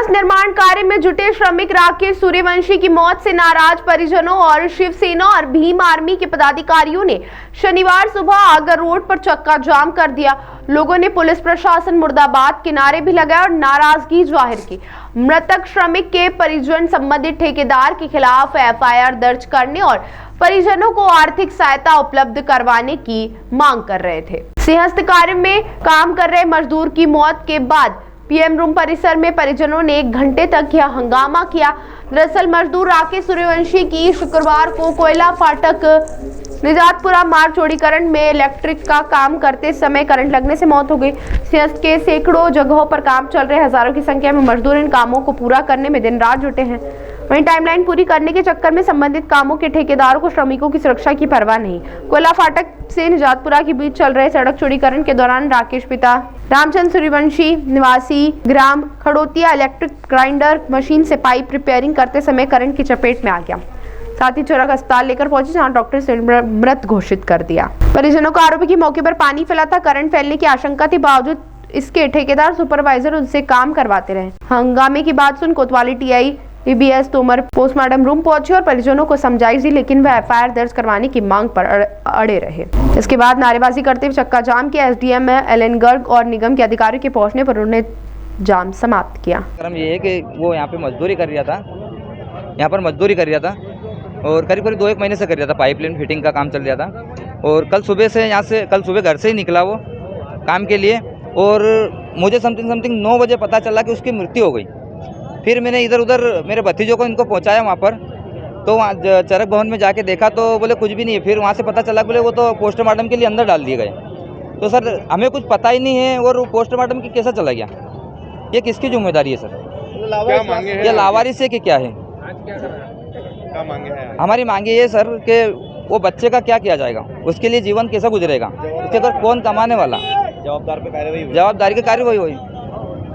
पथ निर्माण कार्य में जुटे श्रमिक राकेश सूर्यवंशी की मौत से नाराज परिजनों और शिवसेना और भीम आर्मी के पदाधिकारियों ने शनिवार सुबह आगर रोड पर चक्का जाम कर दिया। लोगों ने पुलिस प्रशासन मुर्दाबाद के नारे भी लगाए और नाराजगी जाहिर की। मृतक श्रमिक के परिजन संबंधित ठेकेदार के खिलाफ एफआईआर दर्ज करने और परिजनों को आर्थिक सहायता उपलब्ध करवाने की मांग कर रहे थे। सिंहस्थ कार्य में काम कर रहे मजदूर की मौत के बाद पीएम रूम परिसर में परिजनों ने 1 घंटे तक यह हंगामा किया। दरअसल मजदूर राकेश सूर्यवंशी की शुक्रवार को कोयला फाटक निजातपुरा मार्ग चौड़ीकरण में इलेक्ट्रिक का काम करते समय करंट लगने से मौत हो गई। सिंहस्थ के सैकड़ों जगहों पर काम चल रहे हजारों की संख्या में मजदूर इन कामों को पूरा करने में दिन रात जुटे हैं। वहीं टाइमलाइन पूरी करने के चक्कर में संबंधित कामों के ठेकेदारों को श्रमिकों की सुरक्षा की परवाह नहीं। कोयला फाटक से निजातपुरा के बीच चल रहे सड़क चौड़ीकरण के दौरान राकेश पिता रामचंद्र सूर्यवंशी निवासी ग्राम खड़ोतिया इलेक्ट्रिक ग्राइंडर मशीन से पाइप रिपेयरिंग करते समय करंट की चपेट में आ गया। साथ ही चौरक अस्पताल लेकर पहुंचे जहां डॉक्टर ने मृत घोषित कर दिया। परिजनों का आरोप है कि मौके पर पानी फैला था, करंट फैलने की आशंका थी, बावजूद इसके ठेकेदार सुपरवाइजर उनसे काम करवाते रहे। हंगामे की बात सुन कोतवाली TI EBS Tomar postmortem room पहुंचे और परिजनों को समझाइश दी, लेकिन वह एफआईआर दर्ज करवाने की मांग पर अड़े रहे। इसके बाद नारेबाजी करते हुए चक्का जाम किया। एसडीएम एलएन गर्ग और निगम के अधिकारियों के पहुंचने पर उन्होंने जाम समाप्त किया। क्रम ये है कि वो यहाँ पे मजदूरी कर रहा था, यहाँ पर मजदूरी कर रहा था और करीब 2-1 महीने से कर रहा था। पाइपलाइन फिटिंग का काम चल रहा था और कल सुबह घर से ही निकला वो काम के लिए और मुझे समथिंग 9 बजे पता चला कि उसकी मृत्यु हो गई। फिर मैंने इधर उधर मेरे भतीजों को इनको पहुंचाया वहाँ पर, तो वहाँ चरक भवन में जाके देखा तो बोले कुछ भी नहीं है। फिर वहाँ से पता चला बोले वो तो पोस्टमार्टम के लिए अंदर डाल दिए गए। तो सर हमें कुछ पता ही नहीं है और वो पोस्टमार्टम की कैसा चला गया, ये किसकी जिम्मेदारी है सर? क्या मांगे हैं? ये लावारिस है कि क्या है? क्या मांगे हैं? हमारी मांगे ये सर कि वो बच्चे का क्या किया जाएगा, उसके लिए जीवन कैसा गुजरेगा, उसके अंदर कौन कमाने वाला, जवाबदार पे कार्रवाई, जवाबदारी की कार्रवाई हुई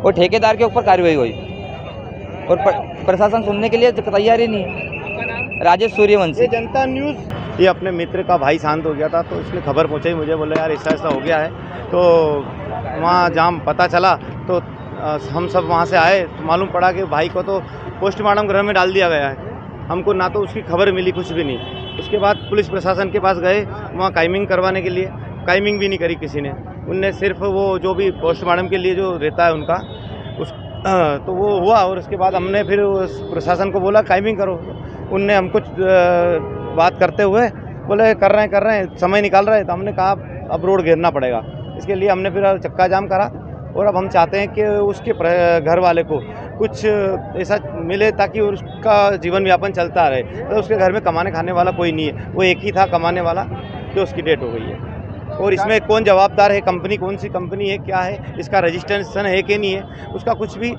और ठेकेदार के ऊपर कार्रवाई हुई और प्रशासन सुनने के लिए तैयार ही नहीं। राजेश सूर्यवंशी, जनता न्यूज़। ये अपने मित्र का भाई शांत हो गया था तो उसने खबर पहुंचाई मुझे, बोले यार ऐसा हो गया है। तो वहाँ जाम पता चला तो हम सब वहाँ से आए तो मालूम पड़ा कि भाई को तो पोस्टमार्टम गृह में डाल दिया गया है। हमको ना तो उसकी खबर मिली, कुछ भी नहीं। उसके बाद पुलिस प्रशासन के पास गए वहाँ काइमिंग करवाने के लिए, काइमिंग भी नहीं करी किसी ने। उनने सिर्फ वो जो भी पोस्टमार्टम के लिए जो रहता है उनका तो वो हुआ और उसके बाद हमने फिर प्रशासन को बोला काइमिंग करो। उनने हमको बात करते हुए बोले कर रहे हैं समय निकाल रहे हैं। तो हमने कहा अब रोड घेरना पड़ेगा। इसके लिए हमने फिर चक्का जाम करा और अब हम चाहते हैं कि उसके घर वाले को कुछ ऐसा मिले ताकि उसका जीवन यापन चलता रहे। तो उसके घर में कमाने खाने वाला कोई नहीं है, वो एक ही था कमाने वाला जो उसकी डेथ हो गई है। और इसमें कौन जवाबदार है, कंपनी कौन सी कंपनी है, क्या है, इसका रजिस्ट्रेशन है कि नहीं है, उसका कुछ भी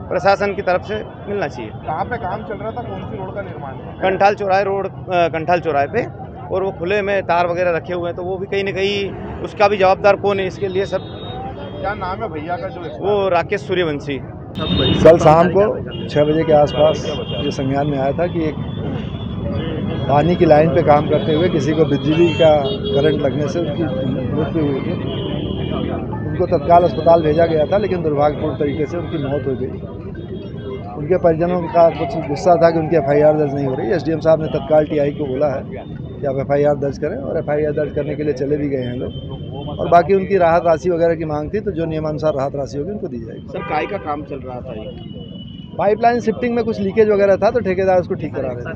प्रशासन की तरफ से मिलना चाहिए। कहाँ पे काम चल रहा था, कौन सी रोड का निर्माण? कंठाल चौराहे रोड, कंठाल चौराहे पे, और वो खुले में तार वगैरह रखे हुए हैं तो वो भी कहीं ना कहीं उसका भी जवाबदार कौन है इसके लिए सब। क्या नाम है भैया का? जो वो राकेश सूर्यवंशी। कल शाम को 6 बजे के आसपास ये संज्ञान में आया था कि एक पानी की लाइन पे काम करते हुए किसी को बिजली का करंट लगने से उसकी मृत्यु हुई थी। उनको तत्काल अस्पताल भेजा गया था लेकिन दुर्भाग्यपूर्ण तरीके से उनकी मौत हो गई। उनके परिजनों का कुछ गुस्सा था कि उनकी एफआईआर दर्ज नहीं हो रही। एसडीएम साहब ने तत्काल टीआई को बोला है कि आप एफआईआर दर्ज करें और एफआईआर दर्ज करने के लिए चले भी गए हैं लोग। और बाकी उनकी राहत राशि वगैरह की मांग थी तो जो नियमानुसार राहत राशि होगी उनको दी जाएगी। सर काय का काम चल रहा था? पाइपलाइन शिफ्टिंग में कुछ लीकेज वगैरह था तो ठेकेदार उसको ठीक करा रहे थे।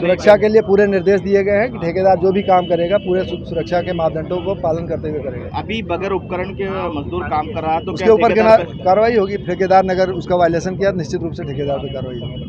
सुरक्षा के लिए पूरे निर्देश दिए गए हैं कि ठेकेदार जो भी काम करेगा पूरे सुरक्षा के मापदंडों को पालन करते हुए करेगा। अभी बगैर उपकरण के मजदूर काम कर रहा है तो उसके ऊपर कार्रवाई होगी। ठेकेदार ने अगर उसका वायलेशन किया निश्चित रूप से ठेकेदार पर कार्रवाई होगी।